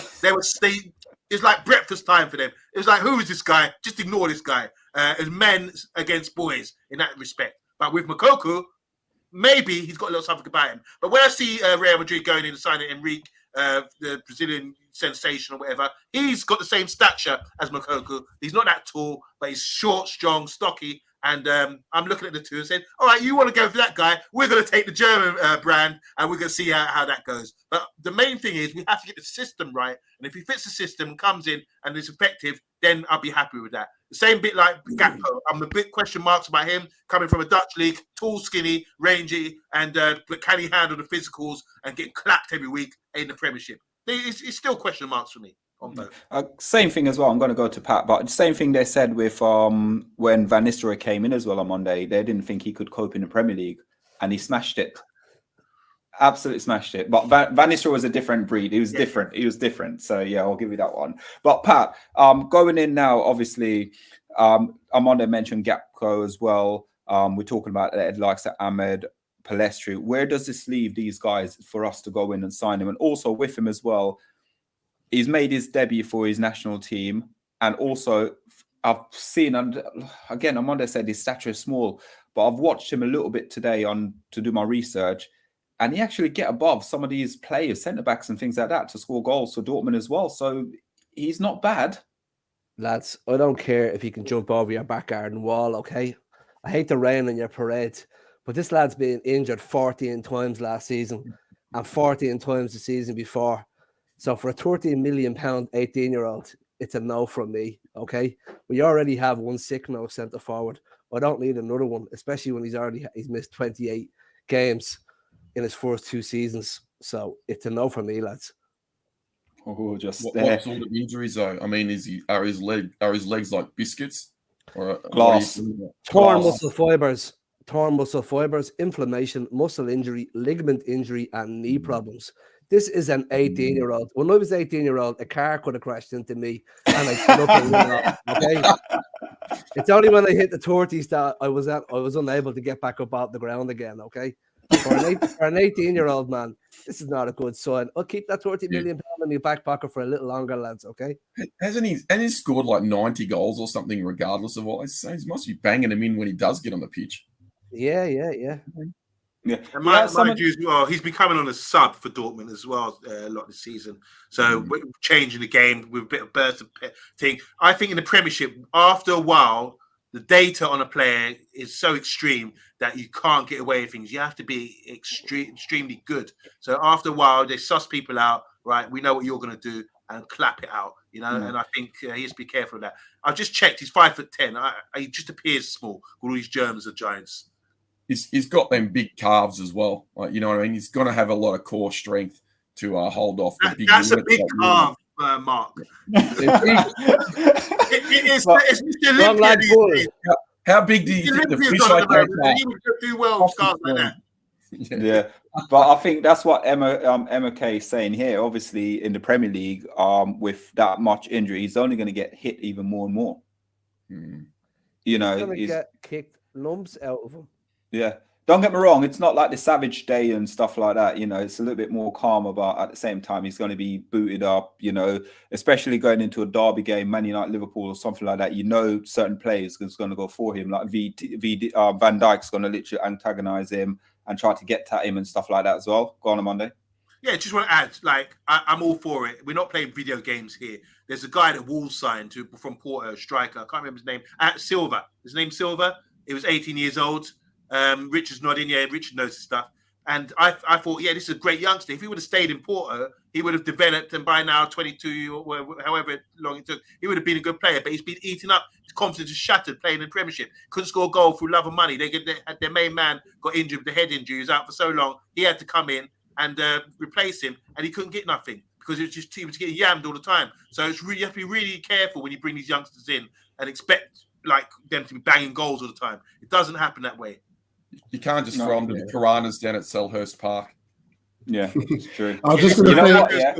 C: it's like breakfast time for them. It was like, who is this guy? Just ignore this guy. It's men against boys in that respect. But with Moukoko, maybe he's got a little something about him. But when I see Real Madrid going in and signing Enrique, the Brazilian sensation or whatever, he's got the same stature as Moukoko. He's not that tall, but he's short, strong, stocky. And I'm looking at the two and saying, all right, you want to go for that guy? We're going to take the German brand, and we're going to see how that goes. But the main thing is we have to get the system right. And if he fits the system, comes in, and is effective, then I'll be happy with that. The same bit like Gakpo. I'm a bit question marks about him coming from a Dutch league, tall, skinny, rangy, and but can he handle the physicals and get clapped every week in the Premiership? It's still question marks for me on both.
A: Same thing as well. I'm going to go to Pat, but the same thing they said with when Van Nistelrooy came in as well on Monday. They didn't think he could cope in the Premier League, and he smashed it. Absolutely smashed it. But Van Nistelrooy was a different breed. He was different. He was different. So yeah, I'll give you that one. But Pat, going in now, obviously, Amanda mentioned Gakpo as well. We're talking about likes of Ahmed, Palestri. Where does this leave these guys for us to go in and sign him? And also with him as well, he's made his debut for his national team. And also, I've seen, and again, Amanda said his stature is small, but I've watched him a little bit today to do my research. And he actually get above some of these players, centre-backs and things like that, to score goals for Dortmund as well. So he's not bad.
B: Lads, I don't care if you can jump over your back garden wall, okay? I hate the rain on your parade, but this lad's been injured 14 times last season and 14 times the season before. So for a £13 million 18-year-old, it's a no from me, okay? We already have one sick no centre forward. I don't need another one, especially when he's missed 28 games in his first 2 seasons. So it's a no for me, lads.
E: What sort of injuries though? I mean, are his legs like biscuits or
A: glass?
B: Torn muscle fibers, inflammation, muscle injury, ligament injury, and knee problems. This is an 18-year-old. When I was 18-year-old, a car could have crashed into me and I stood up and went off, okay? It's only when I hit the 30s that I was unable to get back up out the ground again, okay? For an 18-year-old man, this is not a good sign. I'll keep that £30 million in my back pocket for a little longer, lads, okay?
E: Hasn't he? And he's scored like 90 goals or something, regardless of what I say. He must be banging them in when he does get on the pitch.
B: Yeah.
C: And mind you as well, he's been coming on a sub for Dortmund as well a lot this season. So we're changing the game with a bit of burst of thing. I think in the Premiership, after a while, the data on a player is so extreme that you can't get away with things. You have to be extremely good. So after a while, they suss people out, right? We know what you're going to do and clap it out, you know? And I think he has to be careful of that. I've just checked. He's 5'10". He just appears small. All these Germans are giants.
E: He's got them big calves as well. Like, you know what I mean? He's going to have a lot of core strength to hold off.
C: That's a big calf, Mark. It's Mr. Olympia.
E: How big do you think the fish like that?
C: He would do well with scars like that.
A: Yeah, but I think that's what Emma K is saying here. Obviously, in the Premier League, with that much injury, he's only going to get hit even more and more. You know,
B: he's going to get kicked lumps out of him.
A: Yeah. Don't get me wrong, it's not like the Savage Day and stuff like that. You know, it's a little bit more calm, but at the same time, he's going to be booted up, you know, especially going into a derby game, Man United, Liverpool or something like that. You know, certain players is going to go for him, like Van Dijk's going to literally antagonize him and try to get at him and stuff like that as well. Go on Monday.
C: Yeah, just want to add, like, I'm all for it. We're not playing video games here. There's a guy that Wolves signed from Porto, striker. I can't remember his name. Silva. His name's Silva. He was 18 years old. Richard's nodding. Yeah, Richard knows his stuff. And I thought, yeah, this is a great youngster. If he would have stayed in Porto, he would have developed, and by now, 22 or however long it took, he would have been a good player. But he's been eaten up. His confidence is shattered playing in the Premiership. Couldn't score a goal through love of money. Their main man got injured with the head injury. He was out for so long. He had to come in and replace him, and he couldn't get nothing because he was getting yammed all the time. So you have to be really careful when you bring these youngsters in and expect like them to be banging goals all the time. It doesn't happen that way.
E: You can't just throw them to the piranhas down at Selhurst Park.
A: Yeah, it's true.
D: I was just going
A: to say,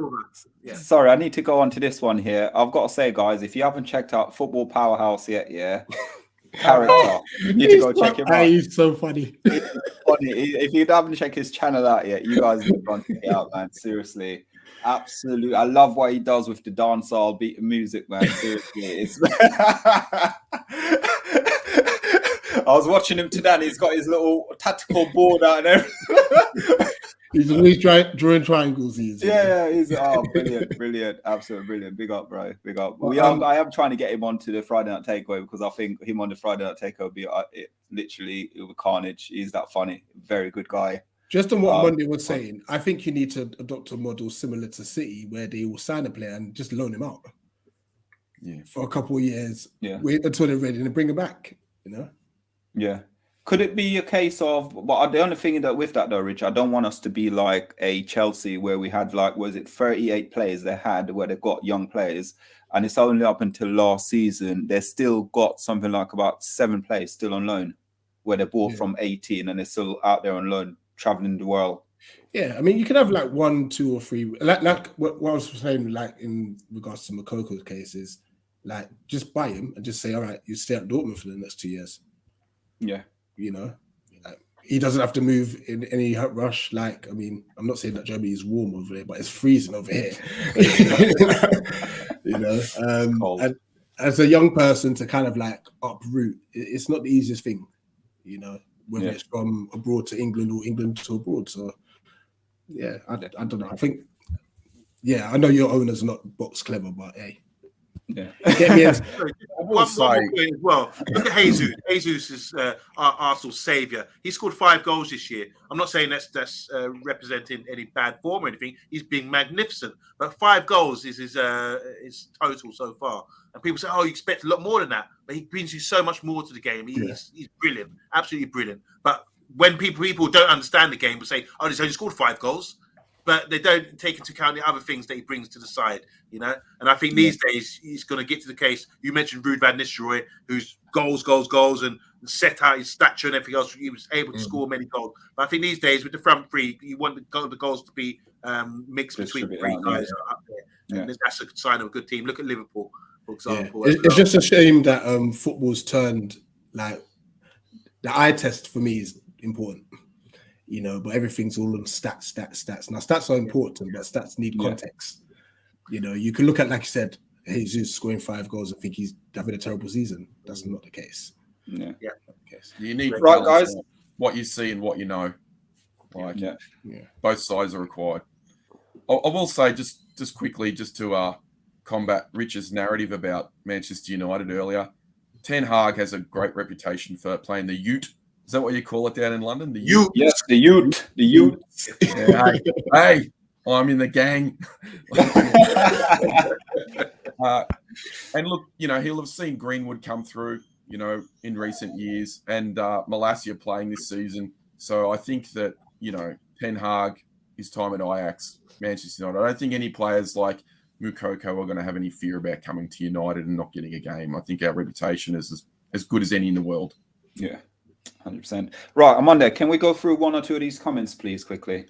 A: sorry, I need to go on to this one here. I've got to say, guys, if you haven't checked out Football Powerhouse yet, character, you need to go check him out.
D: He's so funny.
A: funny. If you haven't checked his channel out yet, you guys need to go and check it out, man. Seriously. Absolutely. I love what he does with the dancehall beat and music, man. Seriously. It's I was watching him today and he's got his little tactical board out and everything.
D: He's always drawing triangles.
A: He's brilliant, absolutely brilliant. Big up, bro. Big up. I am trying to get him onto the Friday Night Takeover because I think him on the Friday Night Takeover would be literally carnage. He's that funny, very good guy.
D: Just on what Monday was saying, I think you need to adopt a model similar to City where they will sign a player and just loan him out.
E: Yeah,
D: for a couple of years.
A: Yeah,
D: wait until they're ready and bring him back. You know.
A: Yeah. Could it be a case of, well, the only thing that with that though, Rich, I don't want us to be like a Chelsea where we had 38 players they had where they got young players, and it's only up until last season they still got something like about 7 players still on loan, where they bought from 18 and they're still out there on loan, traveling the world.
D: Yeah, I mean, you can have 1, 2, or 3, like what I was saying, in regards to Moukoko's cases, just buy him and just say, all right, you stay at Dortmund for the next 2 years.
A: Yeah.
D: You know, he doesn't have to move in any rush. I mean, I'm not saying that Germany is warm over there, but it's freezing over here. You know, and as a young person to kind of uproot, it's not the easiest thing. You know, whether it's from abroad to England or England to abroad. So, yeah, I don't know. I think, I know your owner's not box clever, but hey.
A: Yeah.
C: One more point as well. Look at Jesus. Jesus is our Arsenal saviour. He scored 5 goals this year. I'm not saying that's representing any bad form or anything. He's been magnificent. But 5 goals is his total so far. And people say, oh, you expect a lot more than that. But he brings you so much more to the game. He's brilliant. Absolutely brilliant. But when people don't understand the game, will say, oh, he's only scored 5 goals. But they don't take into account the other things that he brings to the side, you know. And I think these days he's going to get to the case. You mentioned Ruud van Nistelrooy, who's goals, and set out his stature and everything else. He was able to score many goals. But I think these days with the front three, you want the goals to be mixed between 3 guys up there. And that's a sign of a good team. Look at Liverpool, for example.
D: It's just a shame that football's turned the eye test for me is important. You know, but everything's all on stats. Now, stats are important, but stats need context. You know, you can look at, like you said, Jesus scoring 5 goals and think he's having a terrible season. That's not the case.
A: Yeah.
D: Not the case.
E: You need
A: guys.
E: What you see and what you know. Both sides are required. I will say just quickly, just to combat Rich's narrative about Manchester United earlier. Ten Hag has a great reputation for playing the Ute. Is that what you call it down in London? The Ute?
A: Yes, the Ute. The Ute.
E: Yeah, hey, I'm in the gang. And look, you know, he'll have seen Greenwood come through, you know, in recent years, and Malacia playing this season. So I think that, you know, Ten Hag, his time at Ajax, Manchester United, I don't think any players like Moukoko are going to have any fear about coming to United and not getting a game. I think our reputation is as good as any in the world.
A: Yeah. 100%. Right, Omundi, can we go through 1 or 2 of these comments, please, quickly?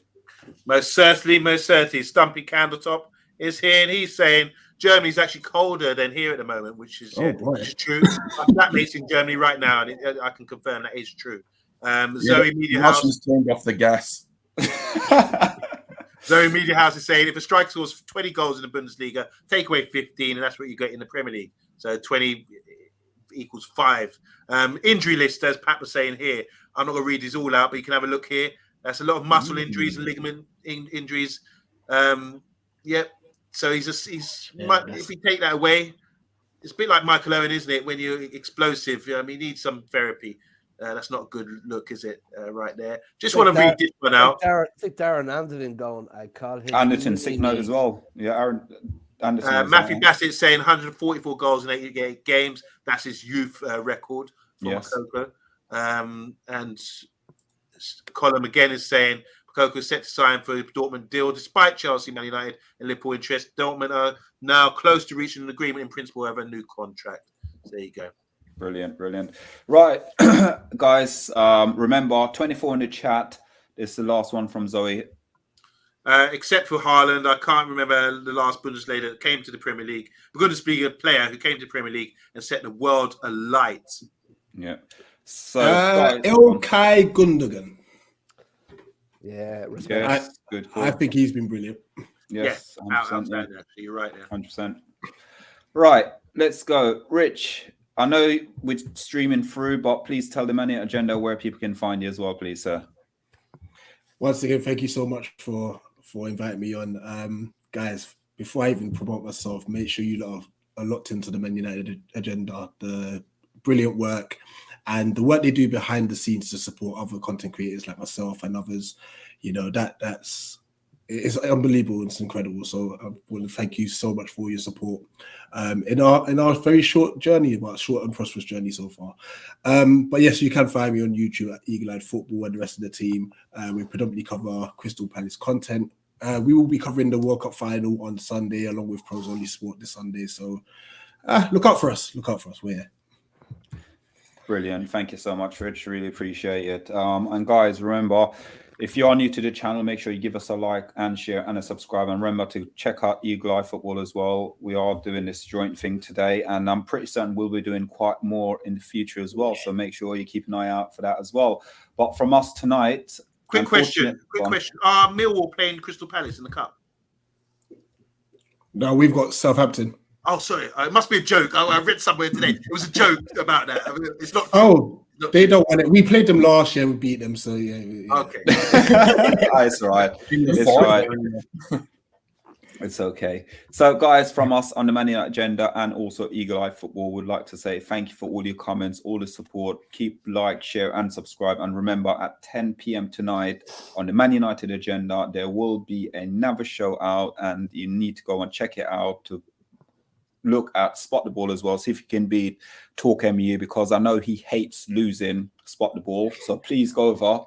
C: Most certainly. Stumpy Candletop is here, and he's saying Germany's actually colder than here at the moment, which is true. I'm flatmates in Germany right now, and I can confirm that is true. Zoe Media House
E: turned off the gas.
C: Zoe Media House is saying if a striker scores 20 goals in the Bundesliga, take away 15, and that's what you get in the Premier League. So 20 equals 5. Injury list, as Pat was saying here. I'm not going to read these all out, but you can have a look here. That's a lot of muscle injuries and ligament injuries. So if we take that away, it's a bit like Michael Owen, isn't it? When you're explosive, he needs some therapy. That's not a good look, is it? Right there. Just want to read this one out.
B: I think Darren Anderton going. I call him
A: Anderton sick note as well. Yeah, Aaron.
C: Matthew Bassett saying 144 goals in 88 games. That's his youth record for Moukoko. And Colin again is saying Moukoko is set to sign for the Dortmund deal despite Chelsea, Man United, and Liverpool interest. Dortmund are now close to reaching an agreement in principle over a new contract. So there you go.
A: Brilliant. Right, guys, remember 24 in the chat. This is the last one from Zoe.
C: Except for Haaland, I can't remember the last Bundesliga that came to the Premier League. Bundesliga player who came to the Premier League and set the world alight.
A: Yeah. So
D: Ilkay Gundogan.
B: Yeah, respect.
A: Yes, good call.
D: I think he's been brilliant.
A: Yes,
C: Yeah,
A: 100%.
C: outstanding, actually. You're right there.
A: 100%. Right, let's go. Rich, I know we're streaming through, but please tell the Man United Agenda where people can find you as well, please, sir.
D: Once again, thank you so much for inviting me on. Guys, before I even promote myself, make sure you lot are locked into the Man United Agenda, the brilliant work and the work they do behind the scenes to support other content creators like myself and others. You know, it's unbelievable. It's incredible. So I want to thank you so much for your support in our very short journey, but short and prosperous journey so far. But yes, you can find me on YouTube at Eagle Eyed Football and the rest of the team. We predominantly cover Crystal Palace content. We will be covering the World Cup final on Sunday, along with Pros Only Sport this Sunday. So look out for us. Look out for us. We're here.
A: Brilliant. Thank you so much, Rich. Really appreciate it. And guys, remember, if you are new to the channel, make sure you give us a like and share and a subscribe. And remember to check out Eagle Eye Football as well. We are doing this joint thing today, and I'm pretty certain we'll be doing quite more in the future as well. So make sure you keep an eye out for that as well. But from us tonight,
C: Quick question. Are Millwall playing Crystal Palace in the cup?
D: No, we've got Southampton.
C: Oh, sorry. It must be a joke. I read somewhere today. It was a joke about that. I mean, it's not.
D: Oh, they don't want it. We played them last year. We beat them. So yeah.
C: Okay.
A: It's all right. It's all right. It's okay. So, guys, from us on the Man United Agenda and also Eagle Eye Football, would like to say thank you for all your comments, all the support. Keep like, share, and subscribe. And remember, at 10 p.m. tonight on the Man United Agenda, there will be another show out, and you need to go and check it out to look at Spot the Ball as well. See if you can beat TalkMU, because I know he hates losing Spot the Ball. So please go over.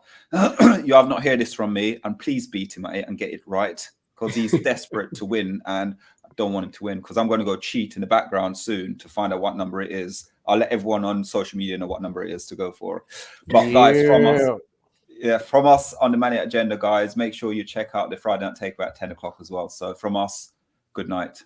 A: You have not heard this from me, and please beat him at it and get it right, because he's desperate to win, and I don't want him to win, because I'm going to go cheat in the background soon to find out what number it is. I'll let everyone on social media know what number it is to go for. But guys, from us on the Man United Agenda, guys, make sure you check out the Friday Night Takeaway at 10 o'clock as well. So from us, good night.